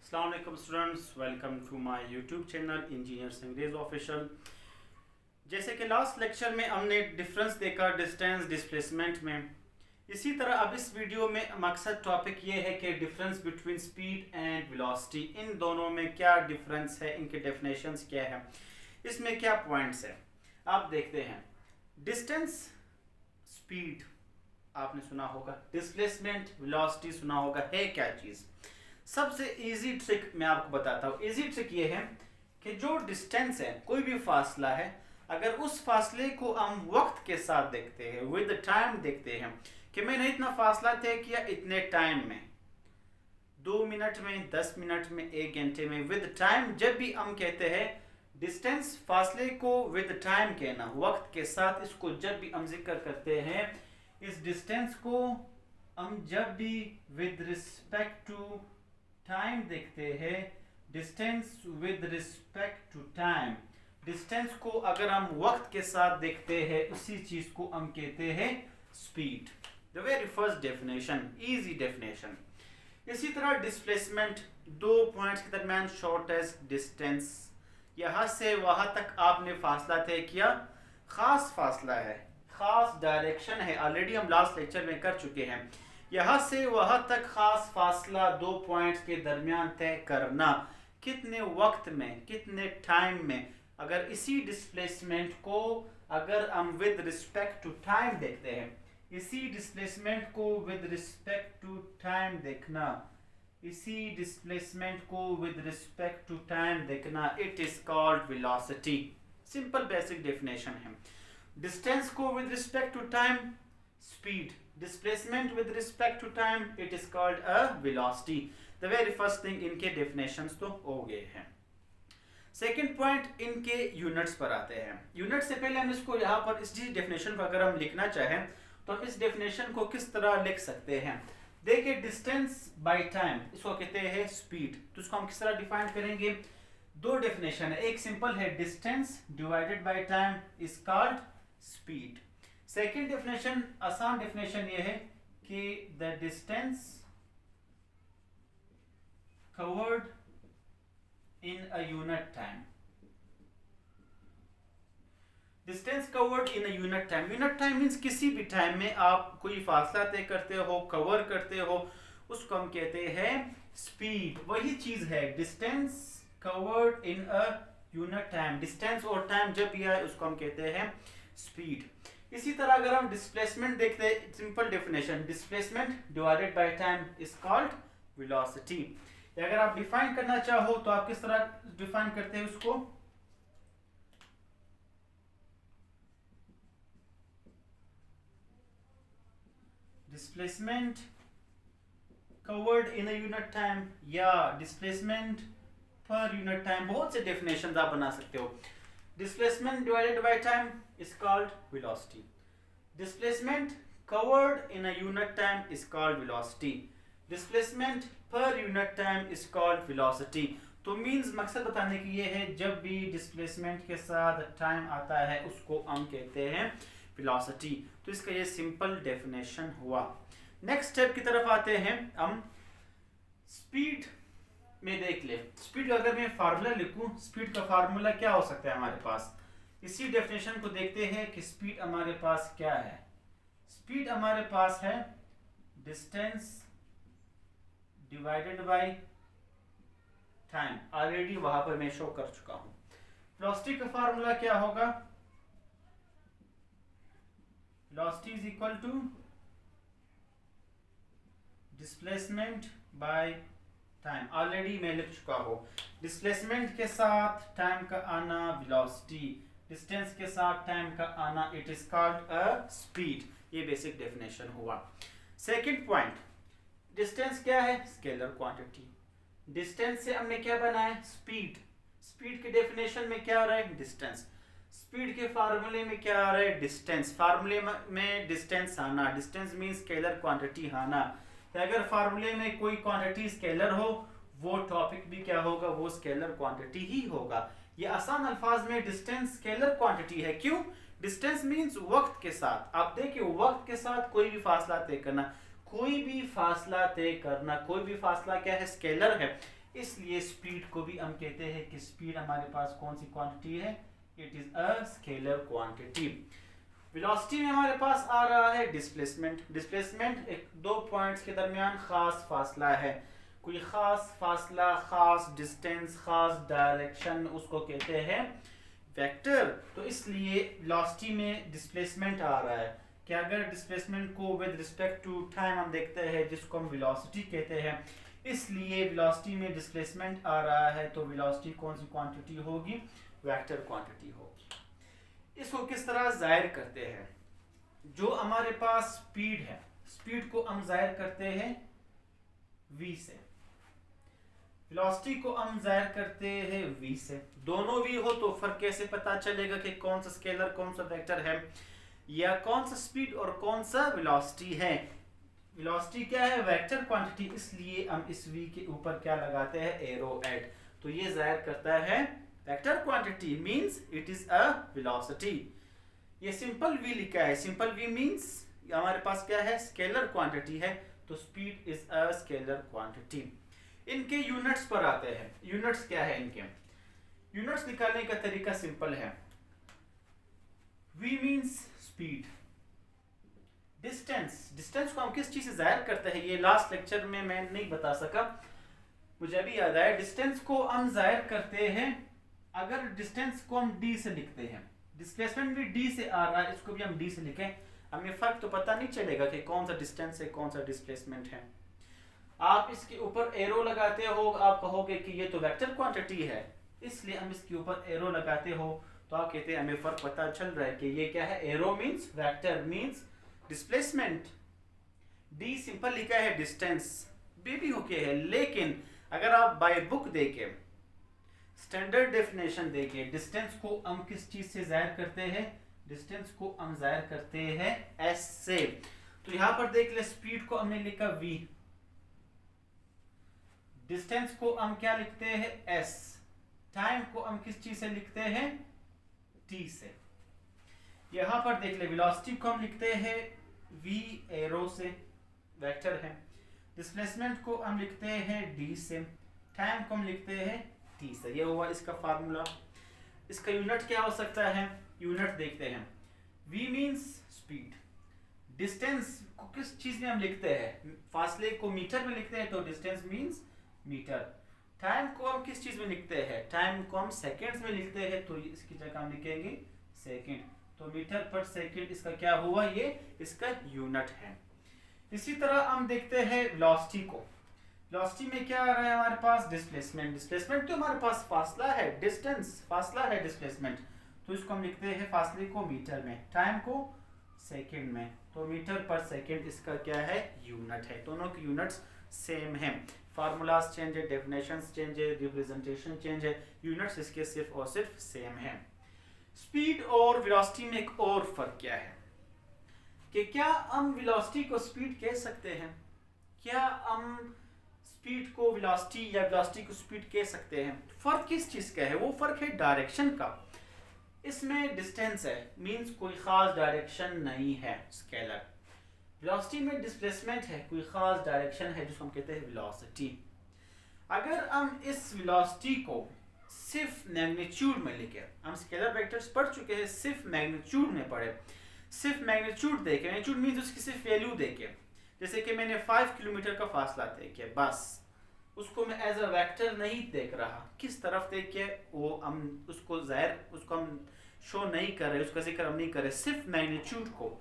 अस्सलाम वालेकुम students, welcome to my YouTube channel engineers Angrez official. जैसे कि लास्ट लेक्चर में हमने डिफरेंस देखा डिस्टेंस डिस्प्लेसमेंट में, इसी तरह अब इस वीडियो में मकसद टॉपिक ये है कि difference between speed and velocity, इन दोनों में क्या डिफरेंस है, इनके डेफिनेशंस क्या है, इसमें क्या पॉइंट्स है। आप देखते हैं डिस्टेंस, स्पीड आपने सुना होगा, डिस्प्लेसमेंट वेलोसिटी सुना होगा, है क्या चीज़। सबसे इजी ट्रिक मैं आपको बताता हूँ। इजी ट्रिक ये है कि जो डिस्टेंस है, कोई भी फासला है, अगर उस फासले को हम वक्त के साथ देखते हैं, विद टाइम देखते हैं कि मैंने इतना फासला तय किया इतने टाइम में, 2 मिनट में, 10 मिनट में, 1 घंटे में, विद टाइम। जब भी हम कहते हैं डिस्टेंस, फासले को विद टाइम कहना, वक्त के साथ, इसको जब भी हम जिक्र करते हैं, इस डिस्टेंस को हम जब भी विद रिस्पेक्ट टू टाइम देखते हैं, distance with respect to time, distance को अगर हम वक्त के साथ देखते हैं, उसी चीज को हम कहते हैं speed. The very first definition, easy definition. इसी तरह डिस्प्लेसमेंट, दो पॉइंट्स के दरमियान शॉर्टेस्ट डिस्टेंस, यहां से वहां तक आपने फासला तय किया, खास फासला है, खास डायरेक्शन है, ऑलरेडी हम लास्ट लेक्चर में कर चुके हैं। यहां से वहां तक खास फासला दो पॉइंट्स के दरमियान तय करना, कितने वक्त में, कितने टाइम में। अगर इसी डिस्प्लेसमेंट को अगर हम विद रिस्पेक्ट टू टाइम देखते हैं, इसी डिस्प्लेसमेंट को विद रिस्पेक्ट टू टाइम देखना, इसी डिस्प्लेसमेंट को विद रिस्पेक्ट टू टाइम देखना, it is called velocity. Simple basic definition है। डिस्टेंस को with respect to time speed, displacement with respect to time, it is called a velocity. The very first thing, इनके definitions तो हो गए हैं। Second point, इनके units पर आते हैं। यूनिट से पहले हम इसको यहाँ पर इस डेफिनेशन को अगर हम लिखना चाहें तो हम इस डेफिनेशन को किस तरह लिख सकते हैं। देखिए डिस्टेंस बाय टाइम, इसको कहते हैं स्पीड, तो इसको हम किस तरह डिफाइन करेंगे। दो डेफिनेशन है, एक सिंपल है distance divided by time is called speed. Second definition, आसान डेफिनेशन ये है कि the distance covered in a unit time, distance covered in a unit time. Unit time means किसी भी टाइम में आप कोई फासला तय करते हो, कवर करते हो, उसको हम कहते हैं स्पीड। वही चीज है distance covered in a unit time, distance और टाइम जब भी आए उसको हम कहते हैं स्पीड। इसी तरह अगर हम डिस्प्लेसमेंट देखते हैं, simple definition, displacement divided by time is called velocity. अगर आप डिफाइन करना चाहो तो आप किस तरह डिफाइन करते हैं उसको। Displacement covered in a unit time या डिस्प्लेसमेंट पर यूनिट टाइम, बहुत से डेफिनेशन आप बना सकते हो। Displacement divided by time is called velocity. Displacement covered in a unit time is called velocity. Displacement per unit time is called velocity. तो means मकसद बताने की ये है, जब भी डिस्प्लेसमेंट के साथ टाइम आता है उसको हम कहते हैं वेलोसिटी। तो इसका ये सिंपल डेफिनेशन हुआ। नेक्स्ट स्टेप की तरफ आते हैं हम। स्पीड में देख ले, स्पीड का अगर मैं फार्मूला लिखूं, स्पीड का फार्मूला क्या हो सकता है हमारे पास। इसी डेफिनेशन को देखते हैं कि स्पीड हमारे पास क्या है। स्पीड हमारे पास है distance divided by time, already वहां पर मैं शो कर चुका हूं। वेलोसिटी का फार्मूला क्या होगा, velocity is equal to displacement by time, already मैं लिख चुका हूं। डिस्प्लेसमेंट के साथ टाइम का आना वेलोसिटी, डिस्टेंस के साथ टाइम का आना, it is called a speed. ये बेसिक डेफिनेशन हुआ। सेकंड पॉइंट, डिस्टेंस क्या है, स्केलर क्वांटिटी। डिस्टेंस से हमने क्या बनाया, स्पीड। स्पीड के डेफिनेशन में क्या आ रहा है, डिस्टेंस। स्पीड के फार्मूले में क्या आ रहा है, डिस्टेंस। फार्मूले में डिस्टेंस आना, डिस्टेंस मीन स्केलर क्वांटिटी आना। अगर फार्मूले में कोई क्वांटिटी स्केलर हो, वो टॉपिक भी क्या होगा, वो स्केलर क्वांटिटी ही होगा। ये आसान अल्फाज में डिस्टेंस स्केलर क्वांटिटी है। क्यों, डिस्टेंस मींस वक्त के साथ। आप देखिए वक्त के साथ कोई भी फासला तय करना, कोई भी फासला तय करना, कोई भी फासला क्या है, स्केलर है। इसलिए स्पीड को भी हम कहते हैं कि स्पीड हमारे पास कौन सी क्वांटिटी है, it is a scalar quantity. Velocity में हमारे पास आ रहा है डिस्प्लेसमेंट। डिस्प्लेसमेंट एक दो पॉइंट्स के दरमियान खास फासला है, कोई खास फासला, खास डिस्टेंस, खास डायरेक्शन, उसको कहते हैं वेक्टर। तो इसलिए वेलोसिटी में डिस्प्लेसमेंट आ रहा है कि अगर डिस्प्लेसमेंट को विद रिस्पेक्ट टू टाइम हम देखते हैं जिसको हम वेलोसिटी कहते हैं, इसलिए वेलोसिटी में डिस्प्लेसमेंट आ रहा है तो वेलोसिटी कौन सी क्वांटिटी होगी, वेक्टर क्वांटिटी होगी। इसको किस तरह जाहिर करते हैं, जो हमारे पास स्पीड है, स्पीड को हम जाहिर करते हैं v से, वेलोसिटी को हम जाहिर करते हैं v से। दोनों v हो तो फर्क कैसे पता चलेगा कि कौन सा स्केलर कौन सा वेक्टर है, या कौन सा स्पीड और कौन सा वेलोसिटी है। वेलोसिटी क्या है, वेक्टर क्वांटिटी, इसलिए हम इस v के ऊपर क्या लगाते हैं, एरो एट, तो ये जाहिर करता है vector quantity, means it is a velocity. ये सिंपल v लिखा है, सिंपल v मींस हमारे पास क्या है, स्केलर क्वांटिटी है, तो speed is a scalar quantity. इनके यूनिट्स पर आते हैं, यूनिट्स क्या है इनके, यूनिट्स निकालने का तरीका सिंपल है, v means speed, distance, distance को हम किस चीज से जाहिर करते हैं, ये लास्ट लेक्चर में मैं नहीं बता सका, मुझे अभी याद आया। डिस्टेंस को हम जाहिर करते हैं, अगर डिस्टेंस को हम d से लिखते हैं, डिस्प्लेसमेंट भी d से आ रहा है, इसको भी हम d से लिखें, हमें फर्क तो पता नहीं चलेगा कि कौन सा डिस्टेंस है कौन सा डिस्प्लेसमेंट है। आप इसके ऊपर एरो लगाते हो, आप कहोगे कि ये तो वेक्टर क्वांटिटी है, इसलिए हम इसके ऊपर एरो लगाते हो तो आप कहते हैं हमें फर्क पता चल रहा है कि ये क्या है, arrow means vector means displacement, d simple लिखा है, डिस्टेंस भी ओके है। लेकिन अगर आप बाय बुक देखें, स्टैंडर्ड डेफिनेशन देखें, डिस्टेंस को हम किस चीज से जाहिर करते हैं, डिस्टेंस को हम जाहिर करते हैं s से। तो यहां पर देख ले, स्पीड को हमने लिखा v, डिस्टेंस को हम क्या लिखते हैं, s, टाइम को हम किस चीज से लिखते हैं, t से। यहां पर देख ले, वेलोसिटी को हम लिखते हैं v एरो से, वेक्टर है, डिस्प्लेसमेंट को हम लिखते हैं d से, टाइम को हम लिखते हैं t से। ये हुआ इसका फार्मूला। इसका यूनिट क्या हो सकता है, यूनिट देखते हैं, v मींस स्पीड, डिस्टेंस को किस चीज में हम लिखते हैं, फासले को मीटर में लिखते हैं तो डिस्टेंस मींस मीटर, टाइम को हम किस चीज में लिखते हैं, टाइम को हम सेकंड्स में लिखते हैं तो इसकी जगह हम लिखेंगे सेकंड, तो मीटर पर सेकंड इसका क्या हुआ, ये इसका यूनिट है। इसी तरह हम देखते हैं वेलोसिटी को, वेलोसिटी में क्या आ रहा है हमारे पास, डिस्प्लेसमेंट, डिस्प्लेसमेंट तो हमारे पास फासला है, डिस्टेंस फासला है, डिस्प्लेसमेंट तो इसको हम लिखते हैं फासले को मीटर में, टाइम को सेकंड में, तो मीटर पर सेकंड इसका क्या है, यूनिट है। दोनों के यूनिट्स सेम हैं, फार्मूलाज चेंज है, डेफिनेशंस चेंज है, रिप्रेजेंटेशन चेंज है, यूनिट्स इसके सिर्फ और सिर्फ सेम है। स्पीड और वेलोसिटी में एक और फर्क क्या है कि क्या हम वेलोसिटी को स्पीड कह सकते हैं, क्या हम स्पीड को वेलोसिटी या वेलोसिटी को स्पीड कह सकते हैं। फर्क किस चीज का है, वो फर्क है डायरेक्शन का। इसमें डिस्टेंस है, मींस कोई खास डायरेक्शन नहीं है स्केलर, वेलोसिटी में डिस्प्लेसमेंट है, कोई खास डायरेक्शन है जिसको हम कहते हैं वेलोसिटी। अगर हम इस वेलोसिटी को सिर्फ मैग्नीट्यूड में लिखे, हम स्केलर वेक्टर्स पढ़ चुके हैं, सिर्फ मैग्नीट्यूड में पढ़े, सिर्फ मैग्नीट्यूड देखे, मैग्नीट्यूड मींस उसकी सिर्फ वैल्यू देखे, जैसे कि मैंने 5 किलोमीटर का फासला देखे, बस उसको मैं एज अ वेक्टर नहीं देख रहा, किस तरफ देखे वो हम उसको जाहिर, उसको हम शो नहीं कर रहे, उसका जिक्र हम नहीं कर रहे, सिर्फ मैग्नीट्यूड को।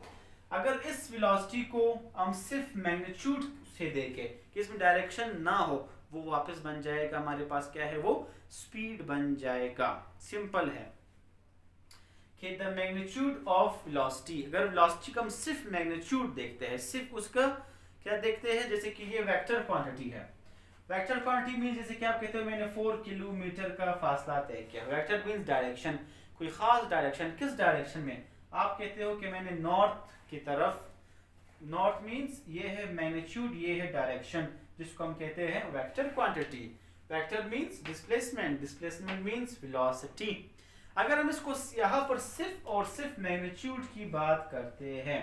अगर इस वेलोसिटी को हम सिर्फ मैग्नीट्यूड से देखें कि इसमें डायरेक्शन ना हो, वो वापस बन जाएगा हमारे पास क्या है, वो स्पीड बन जाएगा। सिंपल है कि द मैग्नीट्यूड ऑफ वेलोसिटी, अगर वेलोसिटी को हम सिर्फ मैग्नीट्यूड देखते हैं, सिर्फ उसका क्या देखते हैं, जैसे कि ये वेक्टर क्वांटिटी है, वेक्टर क्वांटिटी मींस जैसे कि आप कहते हो मैंने 4 किलोमीटर का फासला तय किया, वेक्टर मींस डायरेक्शन, कोई खास डायरेक्शन, किस डायरेक्शन में, आप कहते हो कि मैंने नॉर्थ की तरफ, नॉर्थ मींस ये है मैग्नीट्यूड, ये है डायरेक्शन, जिसको हम कहते हैं vector quantity. Vector means displacement, displacement means velocity. अगर हम इसको यहाँ पर सिर्फ और सिर्फ मैग्नीट्यूड की बात करते हैं,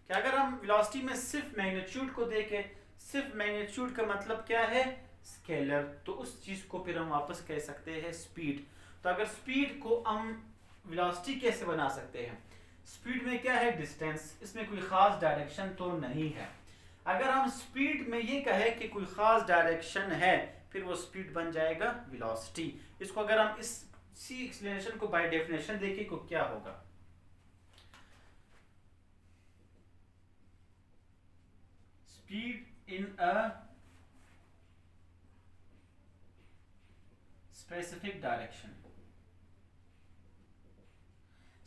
कि अगर हम वेलोसिटी में सिर्फ मैग्नीट्यूड को देखें, सिर्फ मैग्नीट्यूड का मतलब क्या है, स्केलर, तो उस चीज को फिर हम वापस कह सकते हैं स्पीड। तो अगर स्पीड को हम वेलोसिटी कैसे बना सकते हैं, स्पीड में क्या है, डिस्टेंस, इसमें कोई खास डायरेक्शन तो नहीं है। अगर हम स्पीड में ये कहें कि कोई खास डायरेक्शन है, फिर वो स्पीड बन जाएगा वेलोसिटी। इसको अगर हम इसी एक्सप्लेनेशन को बाय डेफिनेशन देखें तो क्या होगा, speed in a specific direction,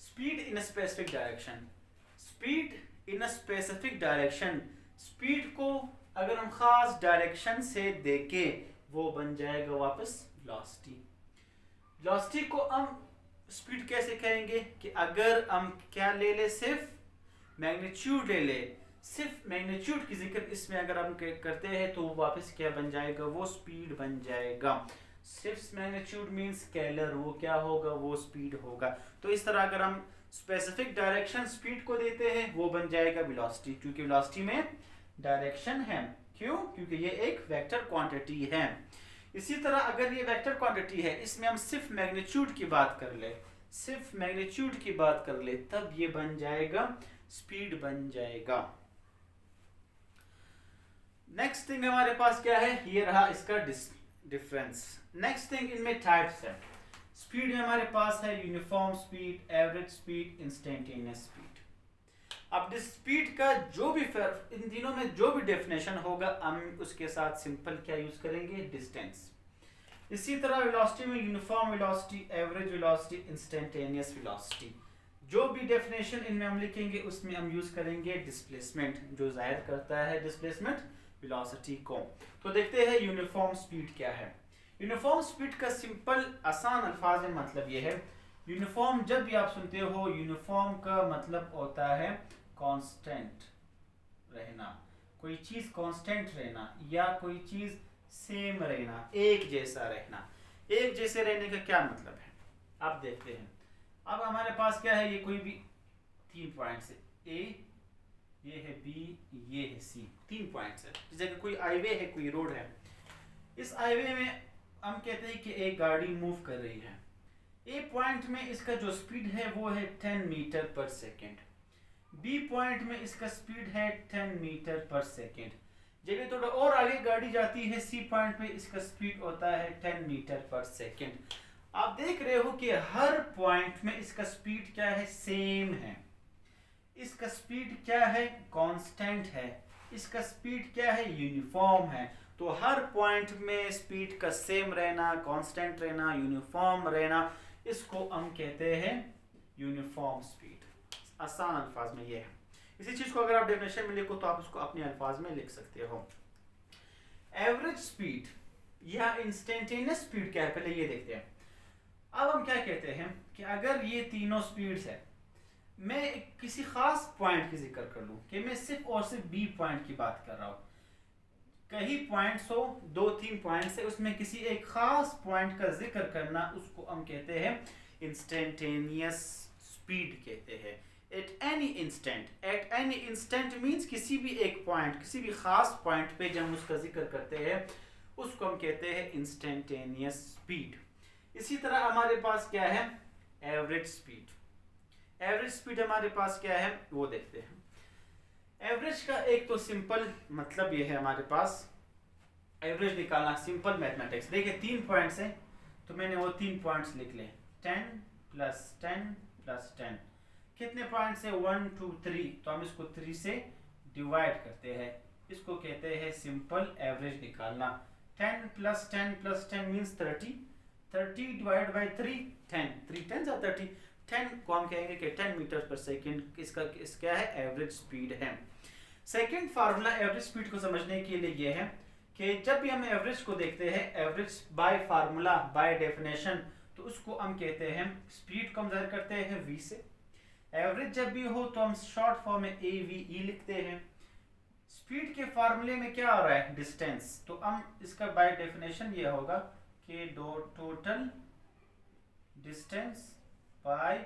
speed in a specific direction, speed in a specific direction, speed को अगर हम खास डायरेक्शन से देखें वो बन जाएगा वापस वेलोसिटी। वेलोसिटी को हम स्पीड कैसे कहेंगे कि अगर हम क्या ले ले, सिर्फ मैग्नीट्यूड ले ले, सिर्फ मैग्नीट्यूड की जिक्र इसमें अगर हम करते हैं तो वापस क्या बन जाएगा, वो स्पीड बन जाएगा। सिर्फ मैग्नीट्यूड मींस स्केलर, वो क्या होगा, वो स्पीड होगा। तो इस तरह अगर हम स्पेसिफिक डायरेक्शन स्पीड को देते हैं वो बन जाएगा वेलोसिटी, क्योंकि वेलोसिटी में डायरेक्शन है। क्यों? क्योंकि ये एक वेक्टर क्वांटिटी है। इसी तरह अगर ये वेक्टर क्वांटिटी है, इसमें हम सिर्फ मैग्नीट्यूड की बात कर ले, सिर्फ मैग्नीट्यूड की बात कर ले, तब ये बन जाएगा स्पीड बन जाएगा। नेक्स्ट थिंग हमारे पास क्या है, ये रहा इसका डिफरेंस। नेक्स्ट थिंग इनमें टाइप्स है। स्पीड में हमारे पास है uniform speed, average speed, instantaneous speed. अब स्पीड का जो भी इन तीनों में जो भी डेफिनेशन होगा हम उसके साथ सिंपल क्या यूज करेंगे, डिस्टेंस। इसी तरह वेलोसिटी में uniform velocity, average velocity, instantaneous velocity. जो भी डेफिनेशन इनमें हम लिखेंगे उसमें हम यूज करेंगे डिस्प्लेसमेंट, जो जाहिर करता है डिस्प्लेसमेंट वेलोसिटी को। तो देखते हैं यूनिफॉर्म स्पीड क्या है। यूनिफॉर्म स्पीड का सिंपल आसान अल्फाज में मतलब ये है, यूनिफॉर्म जब भी आप सुनते हो, यूनिफॉर्म का मतलब होता है कांस्टेंट रहना, कोई चीज कांस्टेंट रहना या कोई चीज सेम रहना, एक जैसा रहना। एक जैसे रहने का क्या मतलब है, आप देखते हैं। अब हमारे पास क्या है, ये कोई भी 3 पॉइंट्स है, ए, ये है बी, ये है सी, 3 पॉइंट्स है। जैसे कि कोई हाईवे है, कोई रोड है, इस हाईवे में हम कहते हैं कि एक गाड़ी मूव कर रही है। ए पॉइंट में इसका जो स्पीड है वो है 10 मीटर पर सेकेंड, बी पॉइंट में इसका स्पीड है 10 मीटर पर सेकेंड। जब ये थोड़ा और आगे गाड़ी जाती है, सी पॉइंट पे इसका स्पीड होता है 10 मीटर पर सेकेंड। आप देख रहे हो कि हर पॉइंट में इसका स्पीड क्या है, सेम है। इसका स्पीड क्या है, कांस्टेंट है। इसका स्पीड क्या है, यूनिफॉर्म है। तो हर पॉइंट में स्पीड का सेम रहना, कांस्टेंट रहना, यूनिफॉर्म रहना, इसको हम कहते हैं यूनिफॉर्म स्पीड। आसान अल्फाज में ये है। इसी चीज को अगर आप डेफिनेशन में लिखो तो आप उसको अपने अल्फाज में लिख सकते हो। एवरेज स्पीड या इंस्टेंटेनियस स्पीड क्या है, पहले ये देखते हैं। अब हम क्या कहते हैं कि अगर ये तीनों स्पीड्स है, मैं किसी खास पॉइंट की जिक्र कर लूं कि मैं सिर्फ और सिर्फ बी पॉइंट की बात कर रहा हूं, कई पॉइंट्स हो, 2-3 पॉइंट्स है, उसमें किसी एक खास पॉइंट का जिक्र करना, उसको हम कहते हैं इंस्टेंटेनियस स्पीड कहते हैं। एट एनी इंस्टेंट मींस किसी भी एक पॉइंट, किसी भी खास पॉइंट पे जब हम उसका जिक्र करते हैं उसको हम कहते हैं इंस्टेंटेनियस स्पीड। इसी तरह हमारे पास क्या है, एवरेज स्पीड। एवरेज स्पीड हमारे पास क्या है वो देखते हैं। एवरेज का एक तो सिंपल मतलब ये है, हमारे पास एवरेज निकालना, सिंपल मैथमेटिक्स। देखिए 3 पॉइंट्स हैं तो मैंने वो 3 पॉइंट्स लिख ले, 10 + 10 + 10। कितने पॉइंट्स है, 1 2 3, तो हम इसको 3 से डिवाइड करते हैं, इसको कहते हैं सिंपल एवरेज निकालना। 10 + 10 + 10 मींस 30, 30 डिवाइड बाय 3 10, 3 10 जा 30। 10 को हम कहेंगे कि 10 मीटर पर सेकेंड इसका क्या है, एवरेज स्पीड है। सेकेंड फार्मूला एवरेज स्पीड को समझने के लिए ये है कि जब भी हम एवरेज को देखते हैं, average bye formula, by definition, तो उसको हम कहते हैं, स्पीड को हम जाहिर करते हैं v से। एवरेज जब भी हो तो हम शॉर्ट फॉर्म में AVE लिखते हैं। स्पीड के फार्मूले में क्या आ रहा है, डिस्टेंस, तो हम इसका बाय डेफिनेशन ये होगा कि total distance by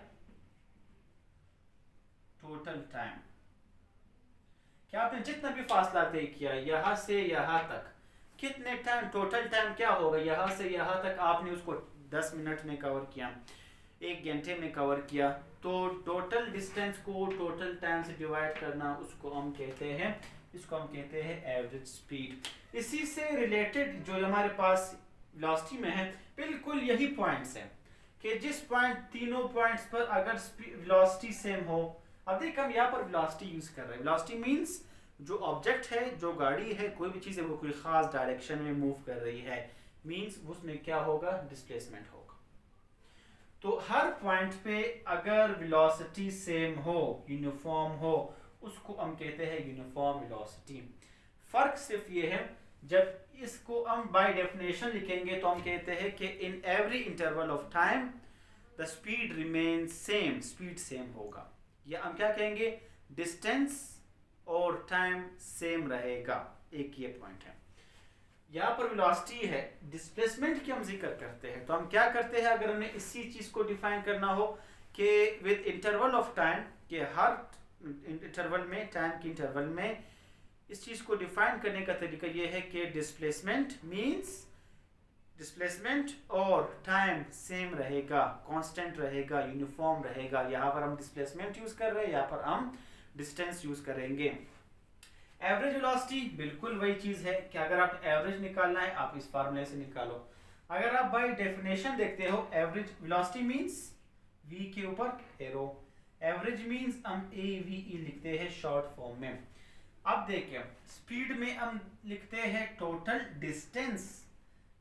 total time. क्या आपने जितना भी फासला तय किया यहां से यहां तक, कितने टाइम, टोटल टाइम क्या होगा, यहाँ से यहाँ तक आपने उसको 10 मिनट में कवर किया, 1 घंटे में कवर किया, तो टोटल डिस्टेंस को टोटल टाइम से डिवाइड करना, उसको हम कहते हैं, इसको हम कहते हैं एवरेज स्पीड। इसी से रिलेटेड जो हमारे पास वेलोसिटी में है, बिल्कुल यही पॉइंट्स हैं कि जिस पॉइंट, तीनों पॉइंट्स पर अगर वेलोसिटी सेम हो। अब देखिए हम यहाँ पर वेलोसिटी यूज कर रहे हैं। वेलोसिटी मींस जो ऑब्जेक्ट है, जो गाड़ी है, कोई भी चीज़ है, वो कोई खास डायरेक्शन में मूव कर रही है, मींस उसमें क्या होगा, डिस्प्लेसमेंट होगा। तो हर पॉइंट पे अगर वेलोसिटी सेम हो, यूनिफॉर्म हो, उसको हम कहते हैं यूनिफॉर्म वेलोसिटी। फर्क सिर्फ ये है, जब इसको हम बाय डेफिनेशन लिखेंगे तो हम कहते हैं कि in every interval of time the speed remains same, speed same होगा, या हम क्या कहेंगे, डिस्टेंस और टाइम सेम रहेगा। एक ये पॉइंट है। यहाँ पर वेलोसिटी है, डिस्प्लेसमेंट की हम जिक्र करते हैं, तो हम क्या करते हैं, अगर हमें इसी चीज को डिफाइन करना हो कि विद इंटरवल ऑफ टाइम, के हर इंटरवल में, टाइम के इंटरवल में, इस चीज को डिफाइन करने का तरीका ये है कि डिस्प्लेसमेंट मींस डिस्प्लेसमेंट और टाइम सेम रहेगा, कांस्टेंट रहेगा, यूनिफॉर्म रहेगा। यहाँ पर हम डिस्प्लेसमेंट यूज कर रहे हैं, यहाँ पर हम डिस्टेंस यूज करेंगे। एवरेज वेलोसिटी बिल्कुल वही चीज है कि अगर आप एवरेज निकालना है, आप इस फार्मूले से निकालो। अगर आप बाय डेफिनेशन देखते हो, एवरेज वेलोसिटी मींस v के ऊपर एरो, एवरेज मींस हम AVE लिखते हैं शॉर्ट फॉर्म में। अब देखिए स्पीड में हम लिखते हैं टोटल डिस्टेंस,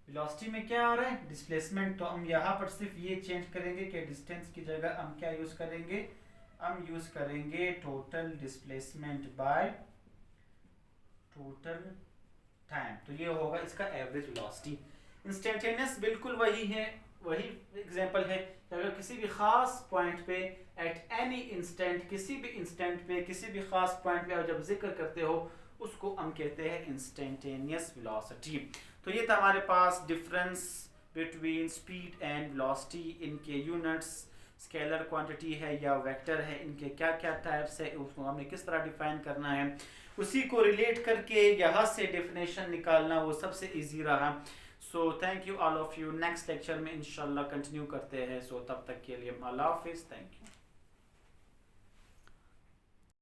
वेलोसिटी में क्या आ रहा है, डिस्प्लेसमेंट। तो हम यहाँ पर सिर्फ ये चेंज करेंगे कि डिस्टेंस की जगह हम क्या यूज करेंगे, हम यूज करेंगे total displacement by total time, तो ये होगा इसका एवरेज वेलोसिटी। इंस्टेंटेनियस बिल्कुल वही है, वही एग्जांपल है कि अगर किसी भी खास पॉइंट पे, एट एनी इंस्टेंट, किसी भी इंस्टेंट पे, किसी भी खास पॉइंट पे आप जब जिक्र करते हो, उसको हम कहते हैं इंस्टेंटेनियस वेलोसिटी। तो ये था हमारे पास difference between speed and velocity, इनके यूनिट्स, स्केलर क्वांटिटी है या वेक्टर है, इनके क्या क्या टाइप्स है, उसको हमने किस तरह डिफाइन करना है, उसी को रिलेट करके यहाँ से डेफिनेशन निकालना वो सबसे इजी रहा। So thank you all of you. Next lecture में इंशाल्लाह कंटिन्यू करते हैं। सो तब तक के लिए अल्लाह हाफिज़, थैंक यू।